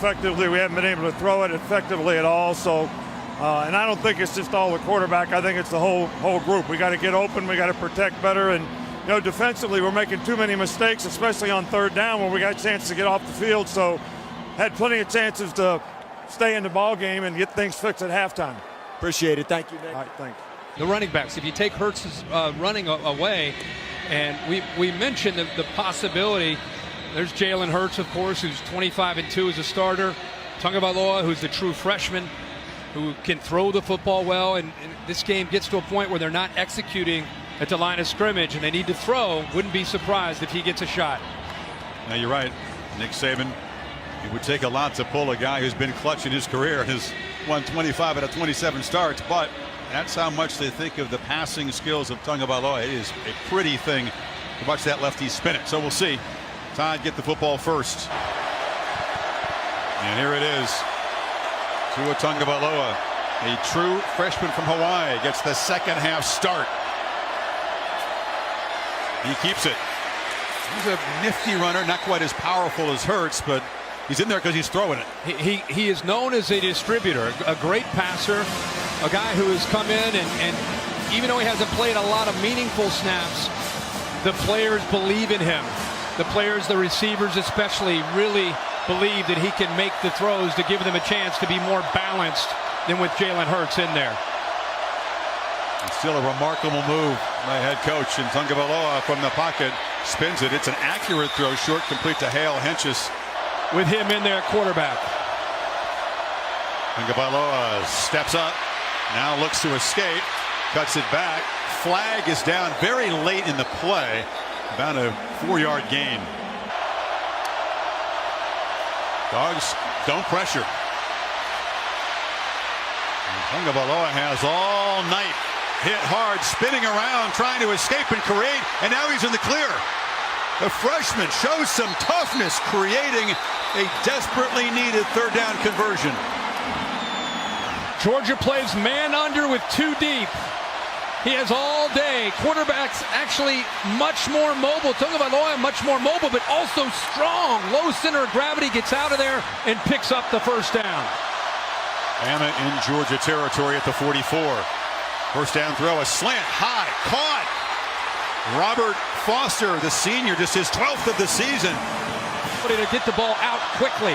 effectively. We haven't been able to throw it effectively at all. So, and I don't think it's just all the quarterback. I think it's the whole group. We got to get open. We got to protect better. And defensively, we're making too many mistakes, especially on third down when we got a chance to get off the field. So, had plenty of chances to stay in the ball game and get things fixed at halftime. Appreciate it. Thank you, Nick. All right, thanks. The running backs, if you take Hurts' running away, and we mentioned the possibility, there's Jalen Hurts, of course, who's 25-2 as a starter. Tagovailoa, who's the true freshman, who can throw the football well, and this game gets to a point where they're not executing at the line of scrimmage and they need to throw. Wouldn't be surprised if he gets a shot. Now you're right, Nick Saban. It would take a lot to pull a guy who's been clutch in his career and has won 25 out of 27 starts, but that's how much they think of the passing skills of Tagovailoa. It is a pretty thing to watch that lefty spin it. So we'll see. Todd get the football first. And here it is. Tua Tagovailoa, a true freshman from Hawaii, gets the second half start. He keeps it. He's a nifty runner, not quite as powerful as Hurts, but he's in there because he's throwing it. He is known as a distributor, a great passer, a guy who has come in and even though he hasn't played a lot of meaningful snaps, the players believe in him. The players, the receivers especially, really believe that he can make the throws to give them a chance to be more balanced than with Jalen Hurts in there. It's still a remarkable move by head coach, and Tagovailoa from the pocket spins it. It's an accurate throw, short, complete to Hale Henches. With him in there, quarterback. Tagovailoa steps up, now looks to escape, cuts it back. Flag is down very late in the play, about a 4-yard gain. Dogs don't pressure. Tagovailoa has all night hit hard, spinning around, trying to escape and create, and now he's in the clear. The freshman shows some toughness, creating a desperately needed third down conversion. Georgia plays man under with 2 deep. He has all day. Quarterback's actually much more mobile. Tagovailoa much more mobile, but also strong. Low center of gravity, gets out of there and picks up the first down. Bama in Georgia territory at the 44. First down throw, a slant, high, caught. Robert Foster, the senior, just his 12th of the season. To get the ball out quickly.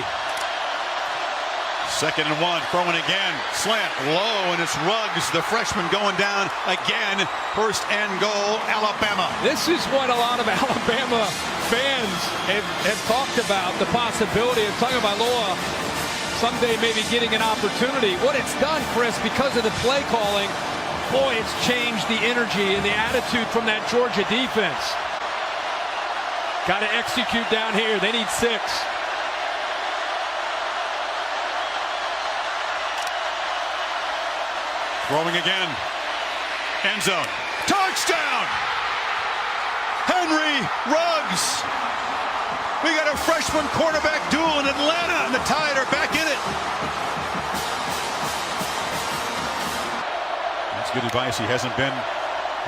2nd and 1, throwing again, slant, low, and it's Ruggs, the freshman, going down again. 1st and goal, Alabama. This is what a lot of Alabama fans have talked about, the possibility of Tagovailoa someday maybe getting an opportunity. What it's done, Chris, because of the play calling, boy, it's changed the energy and the attitude from that Georgia defense. Got to execute down here. They need 6. Throwing again. End zone. Touchdown! Henry Ruggs. We got a freshman quarterback duel in Atlanta, and the Tide are back in it. That's good advice. He hasn't been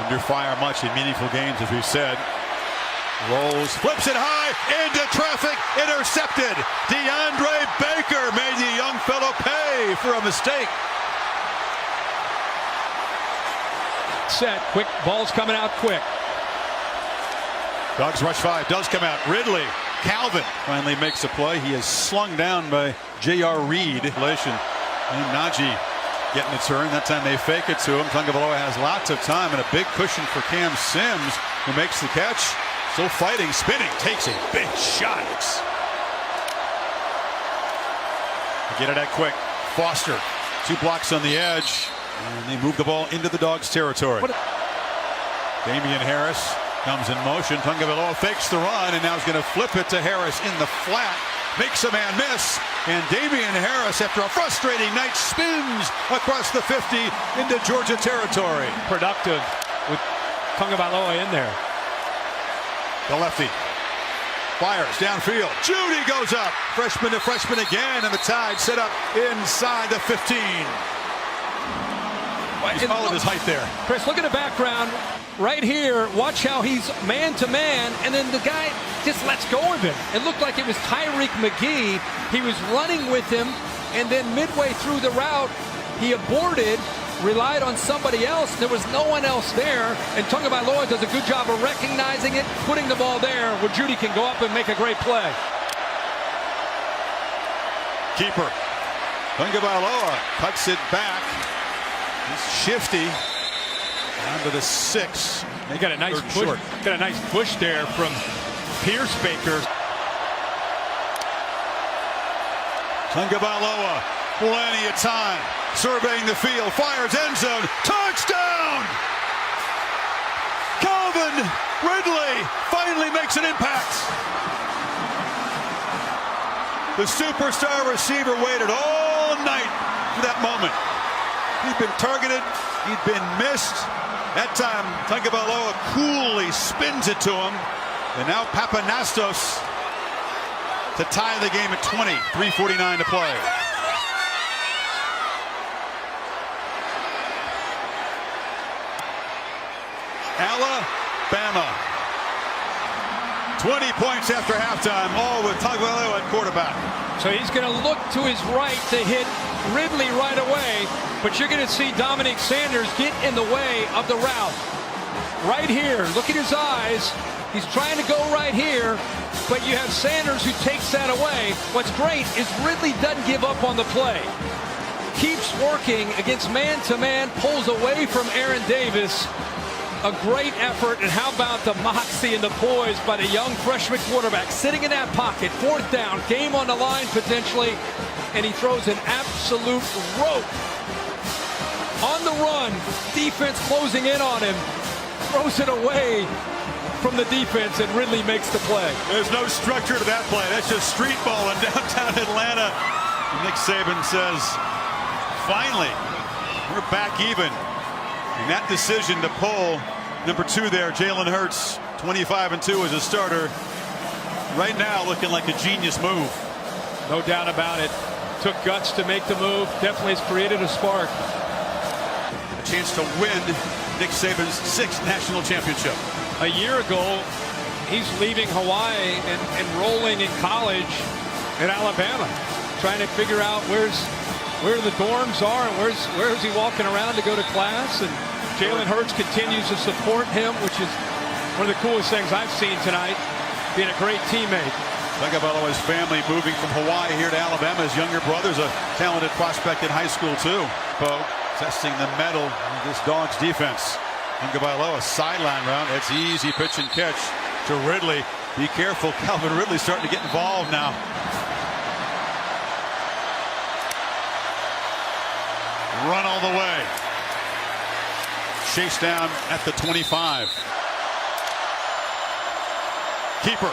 under fire much in meaningful games, as we've said. Rolls, flips it high, into traffic, intercepted. DeAndre Baker made the young fellow pay for a mistake. Set, quick, ball's coming out quick. Dogs rush 5, does come out. Ridley, Calvin finally makes a play. He is slung down by J.R. Reed. And Najee getting a turn. That time they fake it to him. Tagovailoa has lots of time and a big cushion for Cam Sims, who makes the catch. Still fighting, spinning, takes a big shot. Get it out quick. Foster, 2 blocks on the edge, and they move the ball into the Dogs' territory. Damian Harris comes in motion. Tagovailoa fakes the run, and now he's going to flip it to Harris in the flat. Makes a man miss, and Damian Harris, after a frustrating night, spins across the 50 into Georgia territory. Productive with Tagovailoa in there. The lefty fires downfield. Judy goes up. Freshman to freshman again, and the Tide set up inside the 15. He's followed his height there. Chris, look at the background right here. Watch how he's man-to-man, and then the guy just lets go of him. It looked like it was Tyreek McGee. He was running with him, and then midway through the route, he aborted, relied on somebody else. There was no one else there, and Tagovailoa does a good job of recognizing it, putting the ball there where Judy can go up and make a great play. Keeper. Tagovailoa cuts it back. He's shifty. Down to the 6. They got a nice push. Short. Got a nice push there from Pierce Baker. Tagovailoa, plenty of time. Surveying the field, fires end zone. Touchdown! Calvin Ridley finally makes an impact. The superstar receiver waited all night for that moment. He'd been targeted, he'd been missed. That time, Tagovailoa coolly spins it to him. And now Papanastos to tie the game at 20. 3:49 to play. Alabama. 20 points after halftime, all with Tagovailoa at quarterback. So he's going to look to his right to hit Ridley right away, but you're going to see Dominic Sanders get in the way of the route. Right here, look at his eyes. He's trying to go right here, but you have Sanders who takes that away. What's great is Ridley doesn't give up on the play. Keeps working against man-to-man, pulls away from Aaron Davis. A great effort, and how about the moxie and the poise by the young freshman quarterback sitting in that pocket, 4th down, game on the line potentially, and he throws an absolute rope. On the run, defense closing in on him, throws it away from the defense, and Ridley makes the play. There's no structure to that play. That's just street ball in downtown Atlanta. Nick Saban says, finally, we're back even. And that decision to pull number 2 there, Jalen Hurts, 25-2 as a starter, right now looking like a genius move. No doubt about it. Took guts to make the move. Definitely has created a spark. A chance to win Nick Saban's 6th national championship. A year ago, he's leaving Hawaii and enrolling in college at Alabama, trying to figure out where the dorms are and where is he walking around to go to class. And Jalen Hurts continues to support him, which is one of the coolest things I've seen tonight, being a great teammate. Tagovailoa's family moving from Hawaii here to Alabama. His younger brother's a talented prospect in high school too. Bo testing the mettle of this Dogs defense. Tagovailoa sideline round. It's easy pitch and catch to Ridley. Be careful, Calvin Ridley starting to get involved now. Run all the way. Chase down at the 25. Keeper.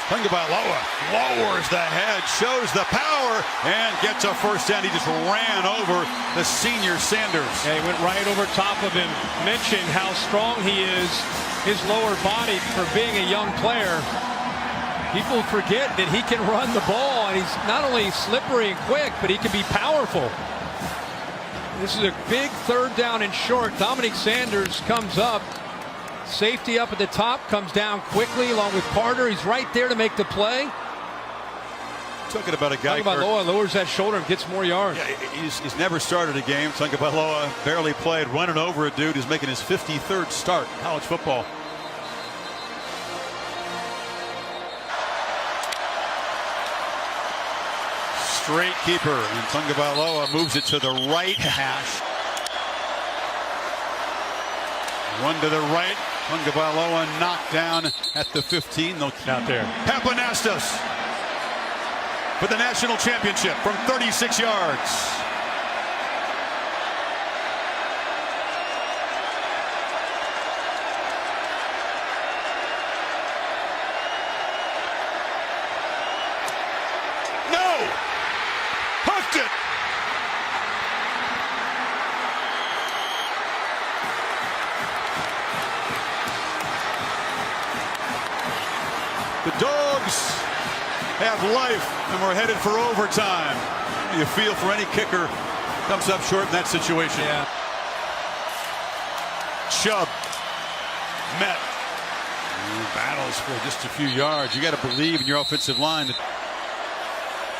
Tagovailoa lowers the head, shows the power, and gets a first down. He just ran over the senior Sanders. Yeah, he went right over top of him. Mentioned how strong he is, his lower body for being a young player. People forget that he can run the ball, and he's not only slippery and quick, but he can be powerful. This is a big 3rd down and short. Dominic Sanders comes up. Safety up at the top, comes down quickly along with Carter. He's right there to make the play. Talking about a guy. Tagovailoa lowers that shoulder and gets more yards. Yeah, he's never started a game. Tagovailoa barely played, running over a dude who's making his 53rd start in college football. Straight keeper, and Tagovailoa moves it to the right hash. One to the right. Tagovailoa knocked down at the 15. They'll keep out there. Papanastos for the national championship from 36 yards. No! Hooked it! The Dogs have life, and we're headed for overtime. You feel for any kicker comes up short in that situation. Yeah. Chubb met. Battles for just a few yards. You got to believe in your offensive line.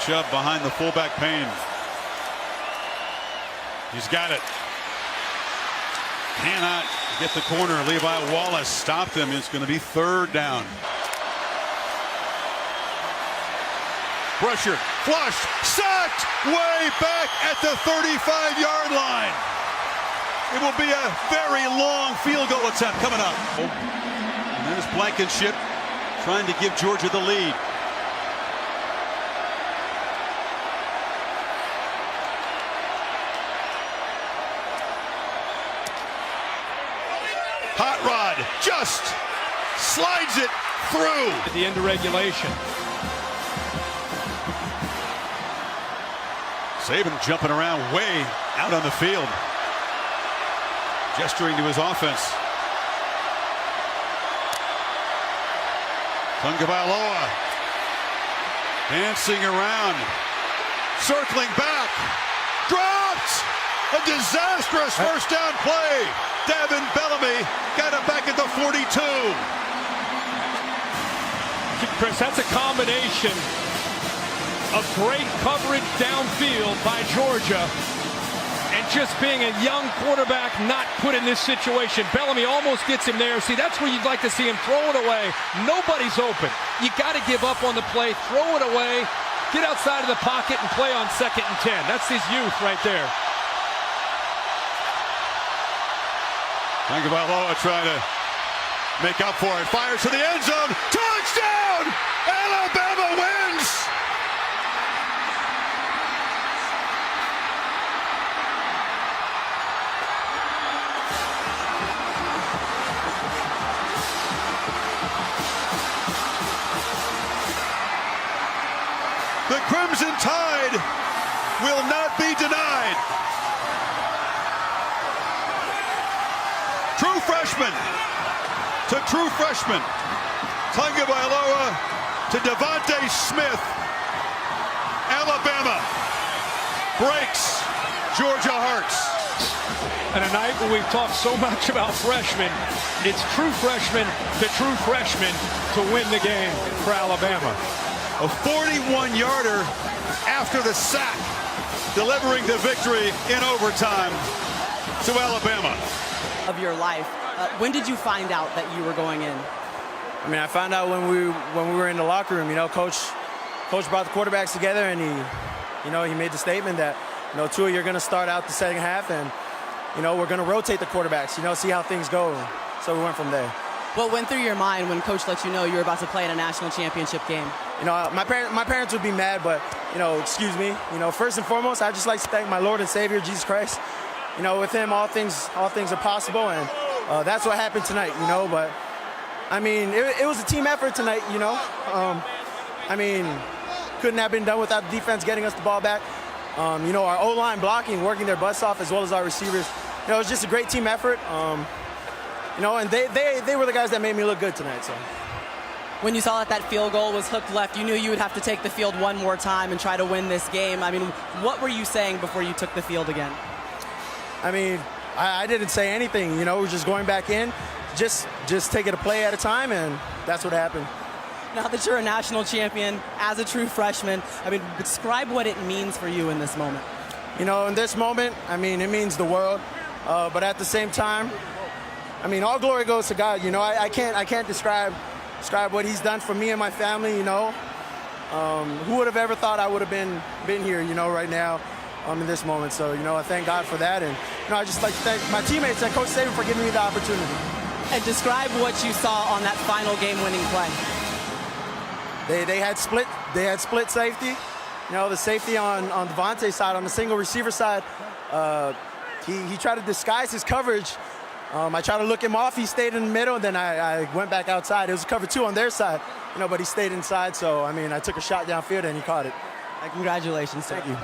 Chubb behind the fullback Payne. He's got it. Cannot get the corner. Levi Wallace stopped him. It's going to be 3rd down. Pressure, flushed, sacked, way back at the 35-yard line. It will be a very long field goal attempt coming up. And there's Blankenship trying to give Georgia the lead. Hot Rod just slides it through. At the end of regulation. Saban jumping around way out on the field, gesturing to his offense. Tagovailoa dancing around, circling back, dropped! A disastrous first down play. Davin Bellamy got it back at the 42. Chris, that's a combination of great coverage downfield by Georgia and just being a young quarterback not put in this situation. Bellamy almost gets him there. See, that's where you'd like to see him throw it away. Nobody's open. You got to give up on the play, throw it away, get outside of the pocket and play on 2nd and 10. That's his youth right there. Tagovailoa trying to make up for it. Fires to the end zone. Touchdown! Alabama wins! The Crimson Tide will not be denied. True freshman to true freshman. Tagovailoa to Devontae Smith. Alabama breaks Georgia hearts. And a night when we've talked so much about freshmen, it's true freshman to true freshman to win the game for Alabama. A 41-yarder after the sack, delivering the victory in overtime to Alabama. Of your life, when did you find out that you were going in? I mean, I found out when we were in the locker room. You know, coach brought the quarterbacks together, and he made the statement that, Tua, you're going to start out the second half, and we're going to rotate the quarterbacks. See how things go. So we went from there. What went through your mind when coach let you know you were about to play in a national championship game? My parents would be mad, but excuse me. First and foremost, I just like to thank my Lord and Savior Jesus Christ. With him, all things are possible, and that's what happened tonight. But I mean, it was a team effort tonight. I mean, couldn't have been done without the defense getting us the ball back. Our O-line blocking, working their butts off, as well as our receivers. It was just a great team effort. And they were the guys that made me look good tonight. So. When you saw that field goal was hooked left, you knew you would have to take the field one more time and try to win this game. I mean, what were you saying before you took the field again? I mean, I didn't say anything. We're just going back in, just take it a play at a time, and that's what happened. Now that you're a national champion, as a true freshman, I mean, describe what it means for you in this moment. In this moment, I mean, it means the world. But at the same time, I mean, all glory goes to God. I can't describe what He's done for me and my family. Who would have ever thought I would have been here, right now, in this moment. So, I thank God for that, and I just like to thank my teammates and Coach Saban for giving me the opportunity. And describe what you saw on that final game-winning play. They had split safety. The safety on Devontae's side, on the single receiver side, he tried to disguise his coverage. I tried to look him off. He stayed in the middle, and then I went back outside. It was cover 2 on their side, but he stayed inside. So, I mean, I took a shot downfield, and he caught it. Congratulations. Thank you.